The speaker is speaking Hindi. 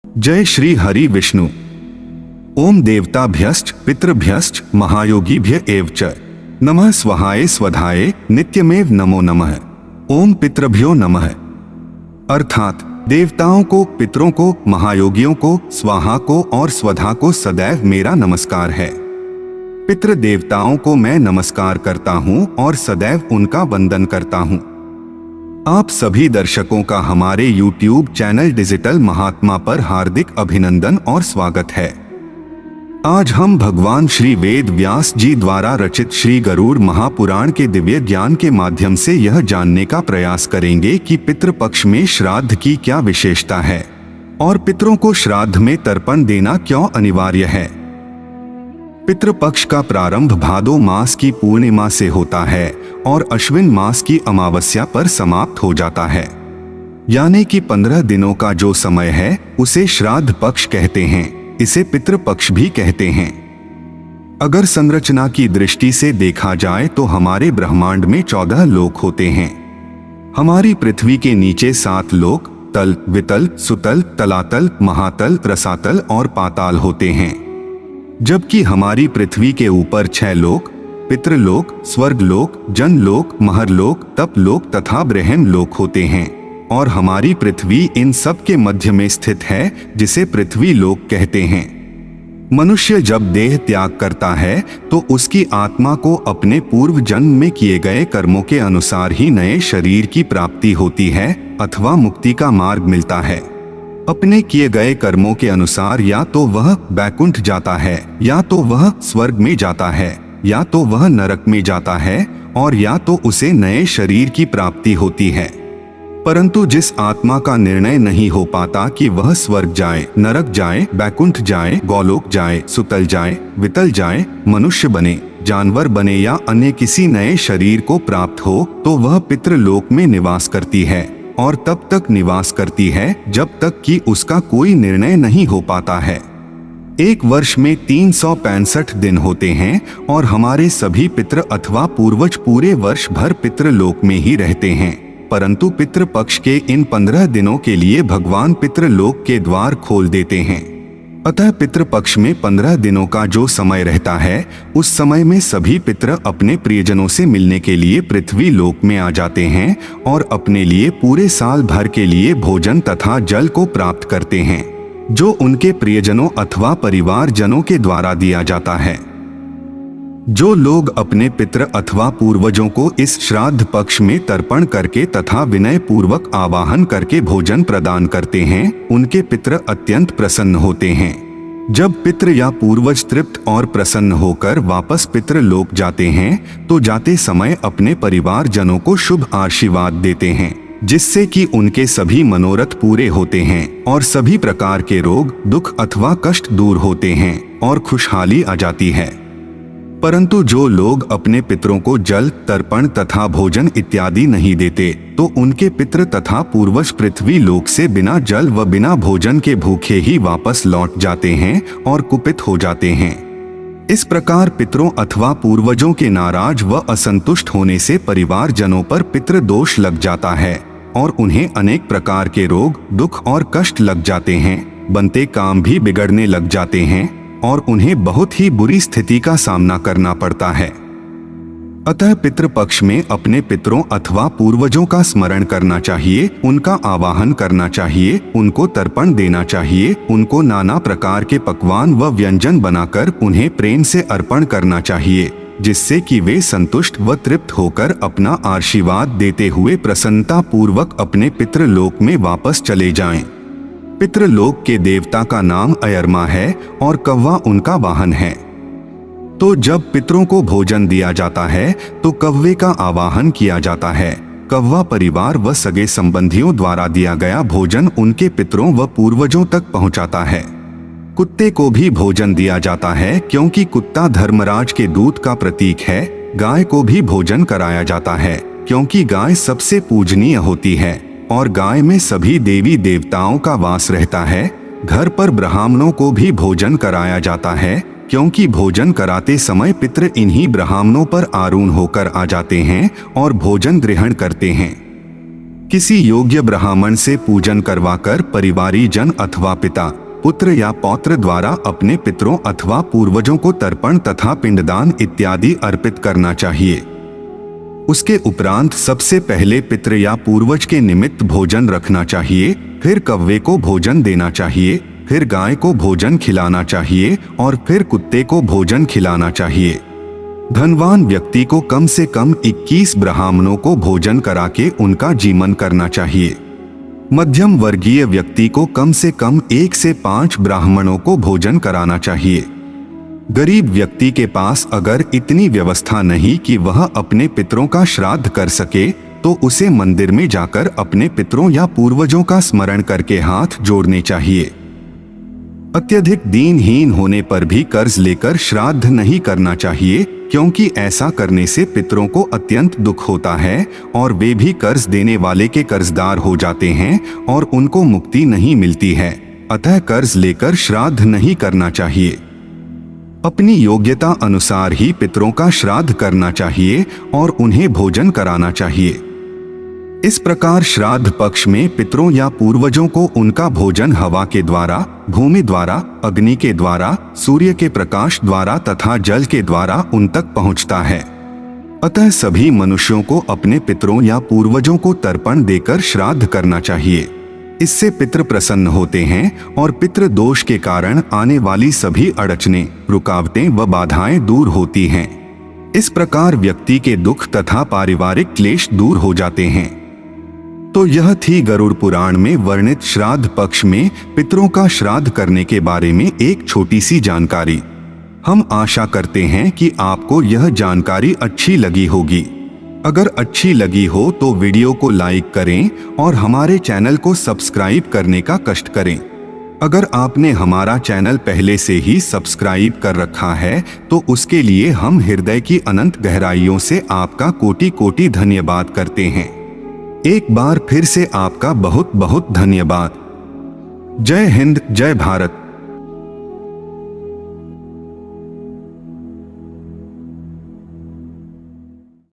जय श्री हरि विष्णु। ओम देवताभ्यश्च पितृभ्यश्च महायोगीभ्य एव च नमः स्वाहाय स्वधाय नित्यमेव नमो नमः। ओम पितृभ्यो नमः। अर्थात देवताओं को, पितरों को, महायोगियों को, स्वाहा को और स्वधा को सदैव मेरा नमस्कार है। पितृ देवताओं को मैं नमस्कार करता हूँ और सदैव उनका वंदन करता हूँ। आप सभी दर्शकों का हमारे YouTube चैनल डिजिटल महात्मा पर हार्दिक अभिनंदन और स्वागत है। आज हम भगवान श्री वेद व्यास जी द्वारा रचित श्री गरुड़ महापुराण के दिव्य ज्ञान के माध्यम से यह जानने का प्रयास करेंगे कि पितृपक्ष में श्राद्ध की क्या विशेषता है और पितरों को श्राद्ध में तर्पण देना क्यों अनिवार्य है। पितृपक्ष का प्रारंभ भादो मास की पूर्णिमा से होता है और अश्विन मास की अमावस्या पर समाप्त हो जाता है, यानी कि 15 दिनों का जो समय है उसे श्राद्ध पक्ष कहते हैं। इसे पितृपक्ष भी कहते हैं। अगर संरचना की दृष्टि से देखा जाए तो हमारे ब्रह्मांड में 14 लोक होते हैं। हमारी पृथ्वी के नीचे 7 लोक तल, वितल, सुतल, तलातल, महातल, रसातल और पाताल होते हैं, जबकि हमारी पृथ्वी के ऊपर 6 लोक पितृलोक, स्वर्गलोक, जनलोक, महरलोक, तपलोक तथा ब्रह्म लोक होते हैं और हमारी पृथ्वी इन सब के मध्य में स्थित है, जिसे पृथ्वी लोक कहते हैं। मनुष्य जब देह त्याग करता है तो उसकी आत्मा को अपने पूर्व जन्म में किए गए कर्मों के अनुसार ही नए शरीर की प्राप्ति होती है अथवा मुक्ति का मार्ग मिलता है। अपने किए गए कर्मों के अनुसार या तो वह बैकुंठ जाता है, या तो वह स्वर्ग में जाता है, या तो वह नरक में जाता है और या तो उसे नए शरीर की प्राप्ति होती है। परंतु जिस आत्मा का निर्णय नहीं हो पाता कि वह स्वर्ग जाए, नरक जाए, बैकुंठ जाए, गोलोक जाए, सुतल जाए, वितल जाए, मनुष्य बने, जानवर बने या अन्य किसी नए शरीर को प्राप्त हो, तो वह पितृलोक में निवास करती है और तब तक निवास करती है जब तक कि उसका कोई निर्णय नहीं हो पाता है। एक वर्ष में 365 दिन होते हैं और हमारे सभी पितृ अथवा पूर्वज पूरे वर्ष भर पितृलोक में ही रहते हैं, परंतु पितृपक्ष के इन 15 दिनों के लिए भगवान पितृलोक के द्वार खोल देते हैं। अतः पितृपक्ष में 15 दिनों का जो समय रहता है, उस समय में सभी पितृ अपने प्रियजनों से मिलने के लिए पृथ्वी लोक में आ जाते हैं और अपने लिए पूरे साल भर के लिए भोजन तथा जल को प्राप्त करते हैं, जो उनके प्रियजनों अथवा परिवार जनों के द्वारा दिया जाता है। जो लोग अपने पितृ अथवा पूर्वजों को इस श्राद्ध पक्ष में तर्पण करके तथा विनय पूर्वक आवाहन करके भोजन प्रदान करते हैं, उनके पितृ अत्यंत प्रसन्न होते हैं। जब पितृ या पूर्वज तृप्त और प्रसन्न होकर वापस पितृलोक जाते हैं तो जाते समय अपने परिवार जनों को शुभ आशीर्वाद देते हैं, जिससे कि उनके सभी मनोरथ पूरे होते हैं और सभी प्रकार के रोग, दुख अथवा कष्ट दूर होते हैं और खुशहाली आ जाती है। परंतु जो लोग अपने पितरों को जल, तर्पण तथा भोजन इत्यादि नहीं देते, तो उनके पितृ तथा पूर्वज पृथ्वी लोक से बिना जल व बिना भोजन के भूखे ही वापस लौट जाते हैं और कुपित हो जाते हैं। इस प्रकार पितरों अथवा पूर्वजों के नाराज व असंतुष्ट होने से परिवार जनों पर पितृ दोष लग जाता है और उन्हें अनेक प्रकार के रोग, दुख और कष्ट लग जाते हैं। बनते काम भी बिगड़ने लग जाते हैं और उन्हें बहुत ही बुरी स्थिति का सामना करना पड़ता है। अतः पितृपक्ष में अपने पितरों अथवा पूर्वजों का स्मरण करना चाहिए, उनका आवाहन करना चाहिए, उनको तर्पण देना चाहिए, उनको नाना प्रकार के पकवान व व्यंजन बनाकर उन्हें प्रेम से अर्पण करना चाहिए, जिससे कि वे संतुष्ट व तृप्त होकर अपना आशीर्वाद देते हुए प्रसन्नता पूर्वक अपने पितृलोक में वापस चले जाएं। पितृलोक के देवता का नाम अयरमा है और कौवा उनका वाहन है। तो जब पितरों को भोजन दिया जाता है तो कौवे का आवाहन किया जाता है। कौवा परिवार व सगे संबंधियों द्वारा दिया गया भोजन उनके पितरों व पूर्वजों तक पहुंचाता है। कुत्ते को भी भोजन दिया जाता है, क्योंकि कुत्ता धर्मराज के दूत का प्रतीक है। गाय को भी भोजन कराया जाता है, क्योंकि गाय सबसे पूजनीय होती है और गाय में सभी देवी देवताओं का वास रहता है। घर पर ब्राह्मणों को भी भोजन कराया जाता है, क्योंकि भोजन कराते समय पितृ इन्हीं ब्राह्मणों पर आरूढ़ होकर आ जाते हैं और भोजन ग्रहण करते हैं। किसी योग्य ब्राह्मण से पूजन करवाकर परिवारीजन अथवा पिता, पुत्र या पौत्र द्वारा अपने पितरों अथवा पूर्वजों को तर्पण तथा पिंडदान इत्यादि अर्पित करना चाहिए। उसके उपरांत सबसे पहले पितृ या पूर्वज के निमित्त भोजन रखना चाहिए, फिर कौवे को भोजन देना चाहिए, फिर गाय को भोजन खिलाना चाहिए और फिर कुत्ते को भोजन खिलाना चाहिए। धनवान व्यक्ति को कम से कम 21 ब्राह्मणों को भोजन करा के उनका जीवन करना चाहिए। मध्यम वर्गीय व्यक्ति को कम से कम 1 से 5 ब्राह्मणों को भोजन कराना चाहिए। गरीब व्यक्ति के पास अगर इतनी व्यवस्था नहीं कि वह अपने पितरों का श्राद्ध कर सके, तो उसे मंदिर में जाकर अपने पितरों या पूर्वजों का स्मरण करके हाथ जोड़ने चाहिए। अत्यधिक दीनहीन होने पर भी कर्ज लेकर श्राद्ध नहीं करना चाहिए, क्योंकि ऐसा करने से पितरों को अत्यंत दुख होता है और वे भी कर्ज देने वाले के कर्जदार हो जाते हैं और उनको मुक्ति नहीं मिलती है। अतः कर्ज लेकर श्राद्ध नहीं करना चाहिए। अपनी योग्यता अनुसार ही पितरों का श्राद्ध करना चाहिए और उन्हें भोजन कराना चाहिए। इस प्रकार श्राद्ध पक्ष में पितरों या पूर्वजों को उनका भोजन हवा के द्वारा, भूमि द्वारा, अग्नि के द्वारा, सूर्य के प्रकाश द्वारा तथा जल के द्वारा उन तक पहुंचता है। अतः सभी मनुष्यों को अपने पितरों या पूर्वजों को तर्पण देकर श्राद्ध करना चाहिए। इससे पितृ प्रसन्न होते हैं और पितृ दोष के कारण आने वाली सभी अड़चनें, रुकावटें व बाधाएं दूर होती हैं। इस प्रकार व्यक्ति के दुख तथा पारिवारिक क्लेश दूर हो जाते हैं। तो यह थी गरुड़ पुराण में वर्णित श्राद्ध पक्ष में पितरों का श्राद्ध करने के बारे में एक छोटी सी जानकारी। हम आशा करते हैं कि आपको यह जानकारी अच्छी लगी होगी। अगर अच्छी लगी हो तो वीडियो को लाइक करें और हमारे चैनल को सब्सक्राइब करने का कष्ट करें। अगर आपने हमारा चैनल पहले से ही सब्सक्राइब कर रखा है तो उसके लिए हम हृदय की अनंत गहराइयों से आपका कोटि कोटि धन्यवाद करते हैं। एक बार फिर से आपका बहुत बहुत धन्यवाद। जय हिंद, जय भारत।